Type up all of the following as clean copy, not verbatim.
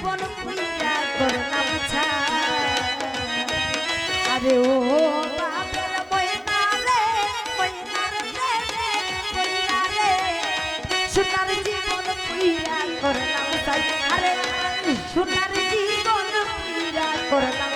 জীবন পুইরা করলাম ছাই আরে ও বাপের ময়না রে ময়নার প্রেমে পইরা রে সোনার জীবন পুইরা করলাম ছাই আরে সোনার জীবন পুইরা করলাম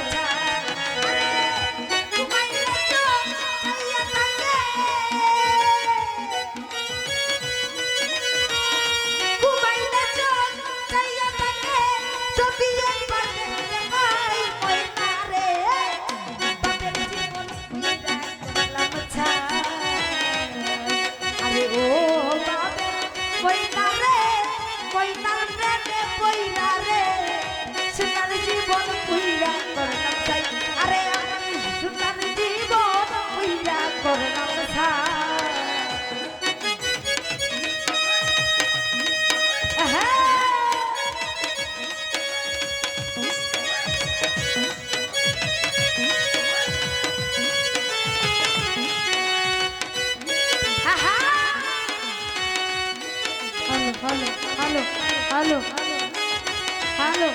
Halo, halo, halo, halo,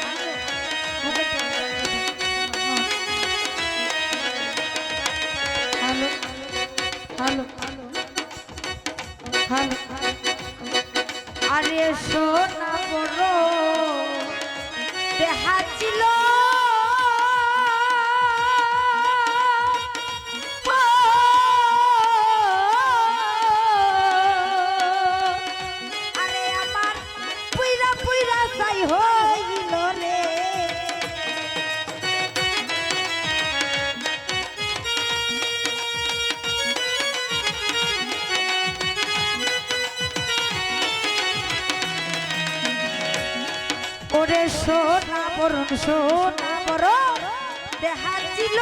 halo. আরে সোনা বড় দেহা ছিল হইল রে ওরে সোনা বড় দেহা ছিল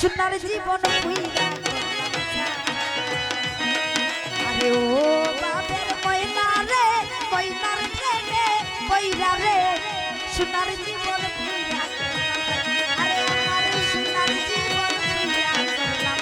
সোনার জীবন পুইরা আরে ও বাপের ময়না রে ময়নার প্রেমে পইরা রে সোনার জীবন পুইরা আরে আমার সোনার জীবন পুইরা করলাম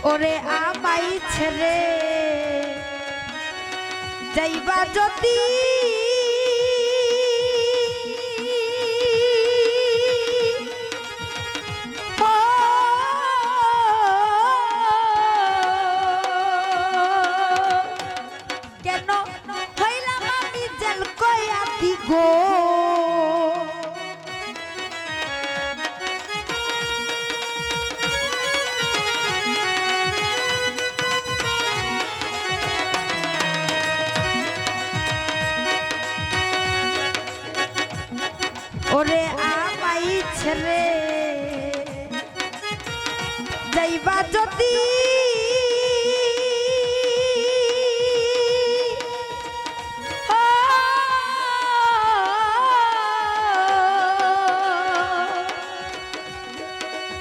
ওরে আমাই ছেড়ে যাইবা যদি কেন হইলাম আমি জেল কয়া দিগো ওরে আমাই ছেড়ে যাইবা যদি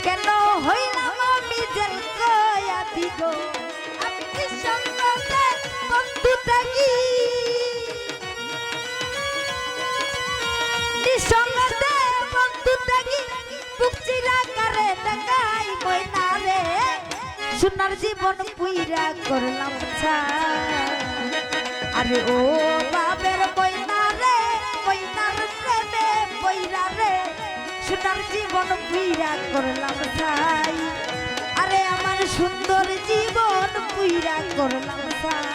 কেন হইলাম আমি জেল কয়া দিগো আমি কি সঙ্গে বন্ধু থাকি সঙ্গতে বন্ধু থাকি বুক চিরা করে দেখাই ময়না রে সোনার জীবন পুইরা করলাম আরে ও বাপের ময়না রে ময়নার প্রেমে পইরা রে সোনার জীবন পুইরা করলাম ছাই আরে আমার সুন্দর জীবন পুইরা করলাম ছাই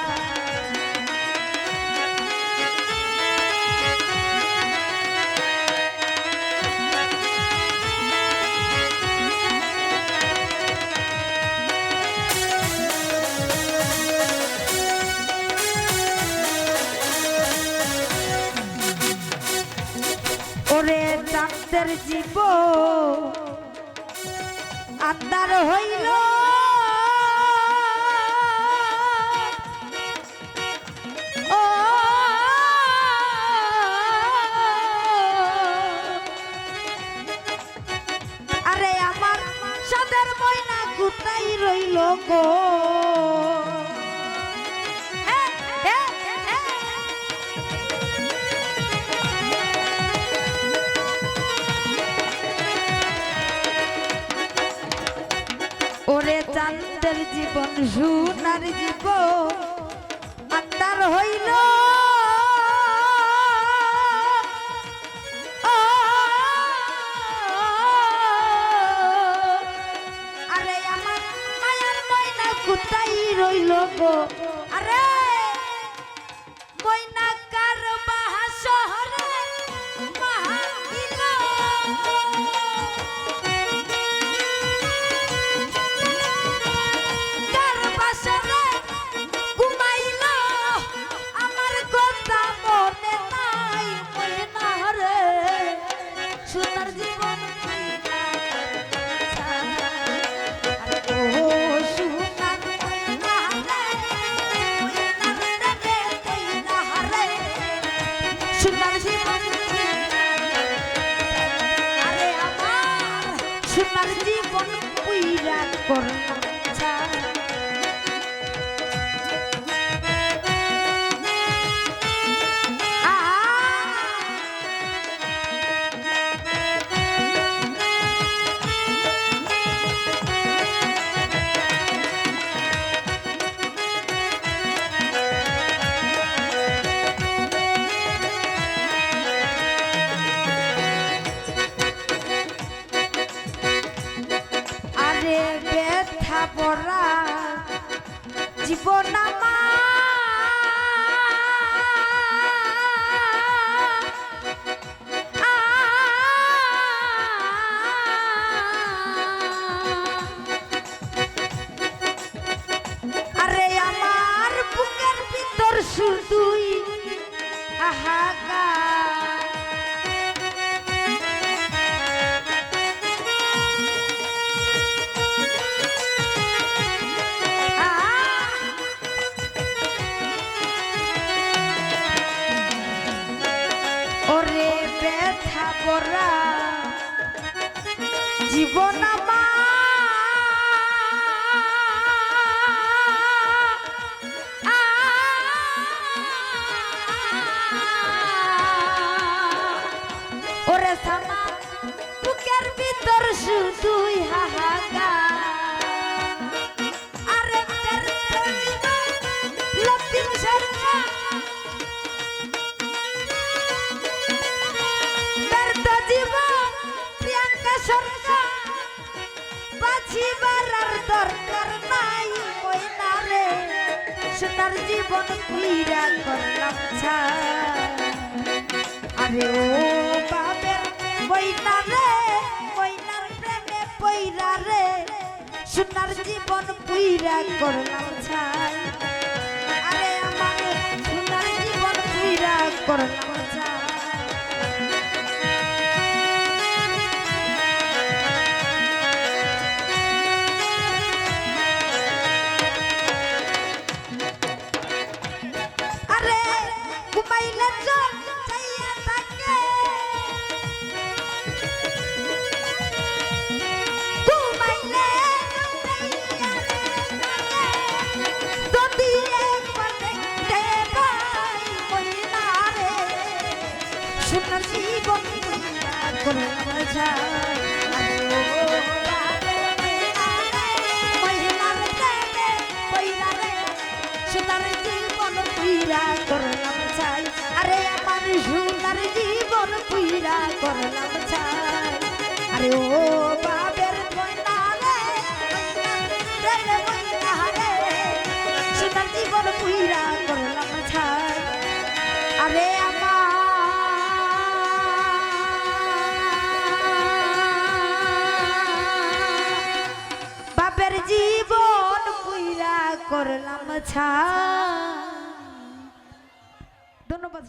চাঁদের জীব আন্দার হইল ও আরে আমার চাঁদের ময়না কোথায় রইল গো ওরে চাঁদের জীবন সোনার জীবন আন্দার হইল আরে আমার মায়ার ময়না কোথায় রইল গো আরে ময়না কার বাহা শহরে বাহা দিল সোনার জীবন পুইরা করলাম ব্যথা পড়া জীবন আরে আমার বুকের ভিতর শুধুই হাহাকার ওরে ব্যথা পড়া জীবন ওরে সামা বুকের ভিতর শুধুই হাহাকার আরে লতিম সরকার জীবন প্রিয়াঙ্কা সরকার বাঁচিবার আর দরকার নাই ময়না রে সোনার জীবন পুইরা করলাম আরে ও বাবের ময়না রে ময়নার প্রেমে পইরা রে সোনার জীবন পুইরা করলাম আরে আমার সোনার জীবন পুইরা করলাম সোনার জীবন সোনার জীবন পুইরা করলাম চাই আরে আমার সোনার জীবন পুইরা করলাম চাই আরে ও বাবের ময়না রে সোনার জীবন পুইরা করলাম চাই আরে বাপের জীবন পুইরা করলাম ধন্যবাদ।